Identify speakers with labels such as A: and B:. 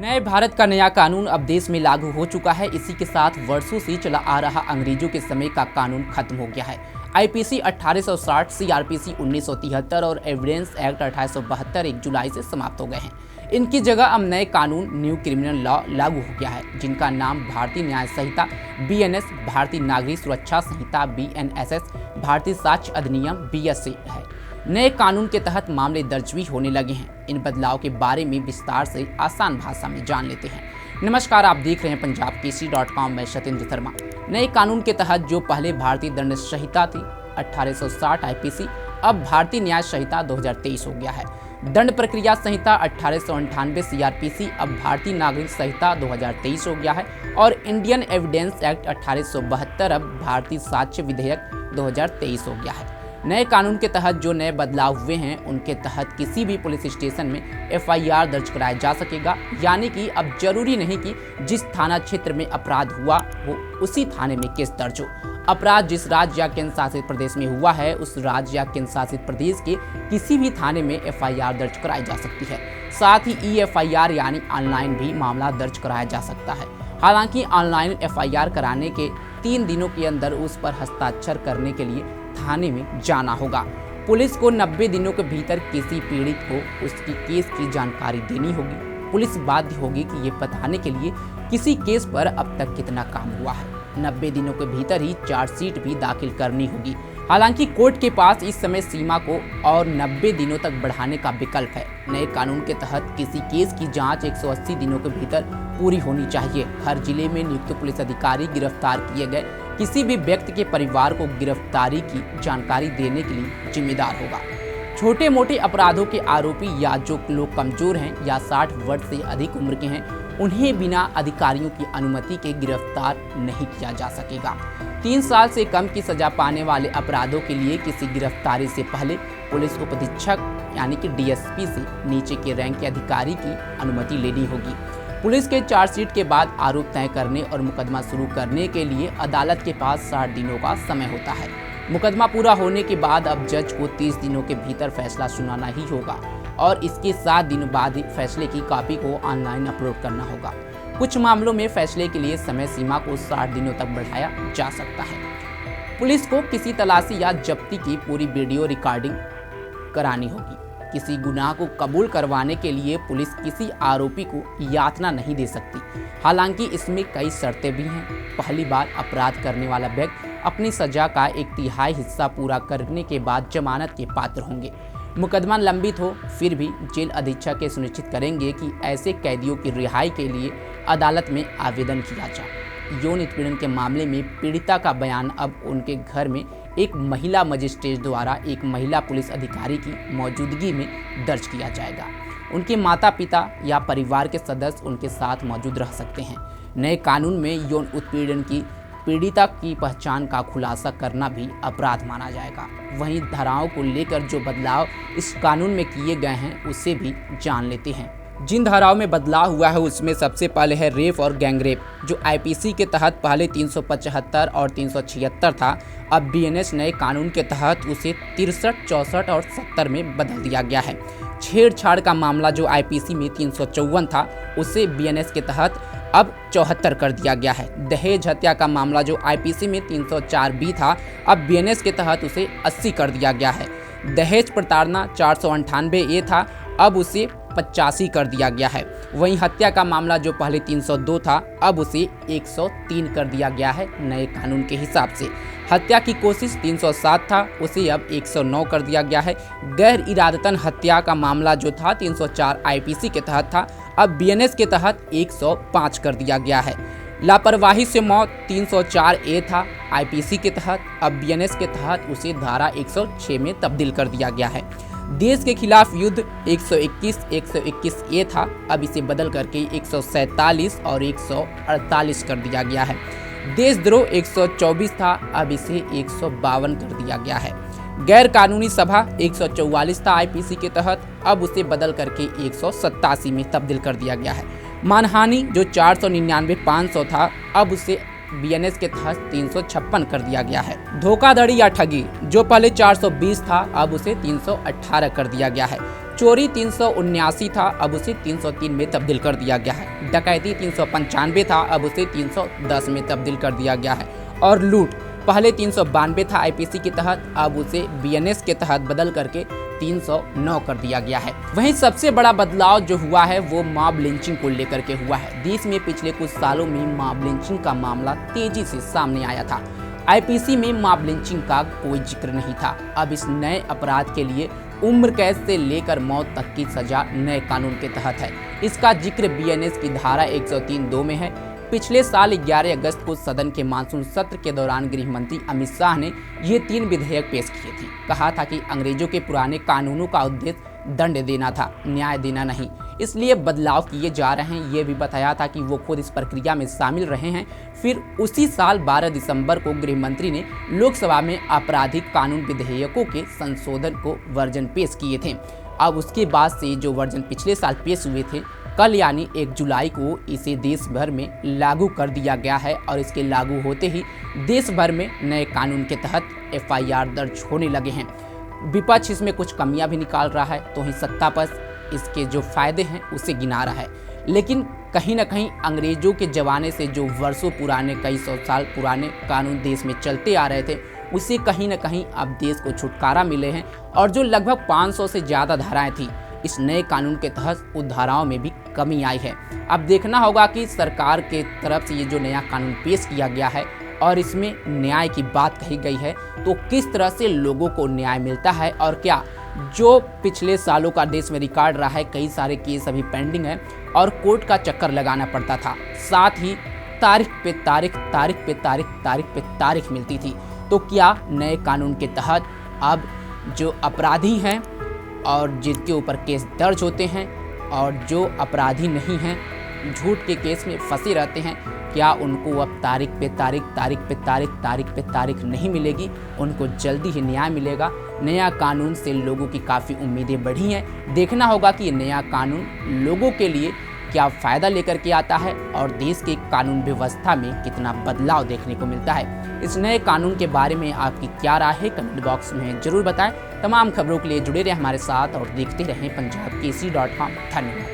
A: नए भारत का नया कानून अब देश में लागू हो चुका है। इसी के साथ वर्षों से चला आ रहा अंग्रेजों के समय का कानून खत्म हो गया है। आईपीसी 1860, सीआरपीसी 1973 और एविडेंस एक्ट 1872 1 जुलाई से समाप्त हो गए हैं। इनकी जगह अब नए कानून न्यू क्रिमिनल लॉ लागू हो गया है, जिनका नाम भारतीय न्याय संहिता बीएनएस, भारतीय नागरिक सुरक्षा संहिता बीएनएसएस, भारतीय साक्ष्य अधिनियम बीएसए है। नए कानून के तहत मामले दर्ज भी होने लगे हैं। इन बदलाव के बारे में विस्तार से आसान भाषा में जान लेते हैं। नमस्कार, आप देख रहे हैं punjabkesari.com। मैं सत्येंद्र शर्मा। नए कानून के तहत जो पहले भारतीय दंड संहिता थी 1860 आईपीसी, अब भारतीय न्याय संहिता 2023 हो गया है। दंड प्रक्रिया संहिता 1898 सीआरपीसी अब भारतीय नागरिक संहिता 2023 हो गया है और इंडियन एविडेंस एक्ट 1872 अब भारतीय साक्ष्य विधेयक 2023 हो गया है। नए कानून के तहत जो नए बदलाव हुए हैं, उनके तहत किसी भी पुलिस स्टेशन में एफआईआर दर्ज कराया जा सकेगा। यानी कि अब जरूरी नहीं कि जिस थाना क्षेत्र में अपराध हुआ हो उसी थाने में केस दर्ज हो। अपराध जिस राज्य या केंद्र शासित प्रदेश में हुआ है, उस राज्य या केंद्र शासित प्रदेश के किसी भी थाने में एफआईआर दर्ज कराई जा सकती है। साथ ही ईएफआईआर यानी ऑनलाइन भी मामला दर्ज कराया जा सकता है। हालांकि ऑनलाइन एफआईआर कराने के 3 दिनों के अंदर उस पर हस्ताक्षर करने के लिए थाने में जाना होगा। पुलिस को 90 दिनों के भीतर किसी पीड़ित को उसकी केस की जानकारी देनी होगी। पुलिस बाध्य होगी कि ये बताने के लिए किसी केस पर अब तक कितना काम हुआ है। 90 दिनों के भीतर ही चार्जशीट भी दाखिल करनी होगी। हालांकि कोर्ट के पास इस समय सीमा को और 90 दिनों तक बढ़ाने का विकल्प है। नए कानून के तहत किसी केस की जांच 180 दिनों के भीतर पूरी होनी चाहिए। हर जिले में नियुक्त पुलिस अधिकारी गिरफ्तार किए गए किसी भी व्यक्ति के परिवार को गिरफ्तारी की जानकारी देने के लिए जिम्मेदार होगा। छोटे मोटे अपराधों के आरोपी या जो लोग कमजोर हैं या 60 वर्ष से अधिक उम्र के हैं, उन्हें बिना अधिकारियों की अनुमति के गिरफ्तार नहीं किया जा सकेगा। 3 साल से कम की सजा पाने वाले अपराधों के लिए किसी गिरफ्तारी से पहले पुलिस उपाधीक्षक यानी कि डीएसपी से नीचे के रैंक के अधिकारी की अनुमति लेनी होगी। पुलिस के चार्जशीट के बाद आरोप तय करने और मुकदमा शुरू करने के लिए अदालत के पास 60 दिनों का समय होता है। मुकदमा पूरा होने के बाद अब जज को 30 दिनों के भीतर फैसला सुनाना ही होगा और इसके 7 दिन बाद फैसले की कॉपी को ऑनलाइन अपलोड करना होगा। कुछ मामलों में फैसले के लिए समय सीमा को 60 दिनों तक बढ़ाया जा सकता है। पुलिस को किसी तलाशी या जब्ती की पूरी वीडियो रिकॉर्डिंग करानी होगी। किसी गुनाह को कबूल करवाने के लिए पुलिस किसी आरोपी को यातना नहीं दे सकती। हालांकि इसमें कई शर्तें भी हैं। पहली बार अपराध करने वाला व्यक्ति अपनी सजा का 1/3 हिस्सा पूरा करने के बाद जमानत के पात्र होंगे। मुकदमा लंबित हो फिर भी जेल अधीक्षक ये सुनिश्चित करेंगे कि ऐसे कैदियों की रिहाई के लिए अदालत में आवेदन किया जाए। यौन उत्पीड़न के मामले में पीड़िता का बयान अब उनके घर में एक महिला मजिस्ट्रेट द्वारा एक महिला पुलिस अधिकारी की मौजूदगी में दर्ज किया जाएगा। उनके माता पिता या परिवार के सदस्य उनके साथ मौजूद रह सकते हैं। नए कानून में यौन उत्पीड़न की पीड़िता की पहचान का खुलासा करना भी अपराध माना जाएगा। वहीं धाराओं को लेकर जो बदलाव इस कानून में किए गए हैं उसे भी जान लेते हैं। जिन धाराओं में बदलाव हुआ है उसमें सबसे पहले है रेप और गैंगरेप, जो आईपीसी के तहत पहले 375 और 376 था। अब बीएनएस नए कानून के तहत उसे 63, 64 और 70 में बदल दिया गया है। छेड़छाड़ का मामला जो आईपीसी में 354 था, उसे बीएनएस के तहत अब 74 कर दिया गया है। दहेज हत्या का मामला जो आईपीसी में 304 बी था, अब बीएनएस के तहत उसे 80 कर दिया गया है। दहेज प्रताड़ना 498 ए था, अब उसे 85 कर दिया गया है। वहीं हत्या का मामला जो पहले 302 था, अब उसे 103 कर दिया गया है नए कानून के हिसाब से। हत्या की कोशिश 307 था, उसे अब 109 कर दिया गया है। गैर इरादतन हत्या का मामला जो था 304 आईपीसी के तहत था, अब बीएनएस के तहत 105 कर दिया गया है। लापरवाही से मौत 304 ए था आईपीसी के तहत, अब बीएनएस के तहत उसे धारा 106 में तब्दील कर दिया गया है। देश के खिलाफ युद्ध 121 ए था, अब इसे बदल करके 147 और 148 कर दिया गया है। देशद्रोह 124 था, अब इसे 152 कर दिया गया है। गैर कानूनी सभा 144 था आईपीसी के तहत, अब उसे बदल करके 187 में तब्दील कर दिया गया है। मानहानि जो 499 500 था, अब उसे बीएनएस के तहत 356 कर दिया गया है। धोखाधड़ी या ठगी जो पहले 420 था, अब उसे 318 कर दिया गया है। चोरी 379 था, अब उसे 303 में तब्दील कर दिया गया है। डकैती 395 था, अब उसे 310 में तब्दील कर दिया गया है। और लूट पहले 392 था आईपीसी के तहत, अब उसे बीएनएस के तहत बदल करके 309 कर दिया गया है। वहीं सबसे बड़ा बदलाव जो हुआ है वो मॉब लिंचिंग को लेकर के हुआ है। देश में पिछले कुछ सालों में मॉब लिंचिंग का मामला तेजी से सामने आया था। आईपीसी में मॉब लिंचिंग का कोई जिक्र नहीं था। अब इस नए अपराध के लिए उम्र कैद से लेकर मौत तक की सजा नए कानून के तहत है। इसका जिक्र बीएनएस की धारा 103(2) में है। पिछले साल 11 अगस्त को सदन के मानसून सत्र के दौरान गृह मंत्री अमित शाह ने ये 3 विधेयक पेश किए थे। कहा था कि अंग्रेजों के पुराने कानूनों का उद्देश्य दंड देना था, न्याय देना नहीं, इसलिए बदलाव किए जा रहे हैं। ये भी बताया था कि वो खुद इस प्रक्रिया में शामिल रहे हैं। फिर उसी साल 12 दिसंबर को गृह मंत्री ने लोकसभा में आपराधिक कानून विधेयकों के संशोधन को वर्जन पेश किए थे। अब उसके बाद से जो वर्जन पिछले साल पेश हुए थे, कल यानी 1 जुलाई को इसे देश भर में लागू कर दिया गया है। और इसके लागू होते ही देश भर में नए कानून के तहत एफआईआर दर्ज होने लगे हैं। विपक्ष इसमें कुछ कमियां भी निकाल रहा है, तो ही सत्ता पक्ष इसके जो फायदे हैं उसे गिना रहा है। लेकिन कहीं ना कहीं अंग्रेजों के ज़माने से जो वर्षों पुराने, कई सौ साल पुराने कानून देश में चलते आ रहे थे, उससे कहीं ना कहीं अब देश को छुटकारा मिले हैं। और जो लगभग 500 से ज़्यादा धाराएं थी, इस नए कानून के तहत उन धाराओं में भी कमी आई है। अब देखना होगा कि सरकार के तरफ से ये जो नया कानून पेश किया गया है और इसमें न्याय की बात कही गई है, तो किस तरह से लोगों को न्याय मिलता है। और क्या जो पिछले सालों का देश में रिकॉर्ड रहा है, कई सारे केस अभी पेंडिंग है और कोर्ट का चक्कर लगाना पड़ता था, साथ ही तारीख पे तारीख, तारीख पे तारीख, तारीख पे तारीख मिलती थी। तो क्या नए कानून के तहत अब जो अपराधी हैं और जिनके ऊपर केस दर्ज होते हैं और जो अपराधी नहीं हैं, झूठ के केस में फंसे रहते हैं, क्या उनको अब तारीख पे तारीख, तारीख पे तारीख, तारीख पे तारीख नहीं मिलेगी? उनको जल्दी ही न्याय मिलेगा। नया कानून से लोगों की काफ़ी उम्मीदें बढ़ी हैं। देखना होगा कि ये नया कानून लोगों के लिए क्या फ़ायदा लेकर के आता है और देश की कानून व्यवस्था में कितना बदलाव देखने को मिलता है। इस नए कानून के बारे में आपकी क्या राय है, कमेंट बॉक्स में ज़रूर बताएं। तमाम खबरों के लिए जुड़े रहें हमारे साथ और देखते रहें पंजाबकेसरी.com। धन्यवाद।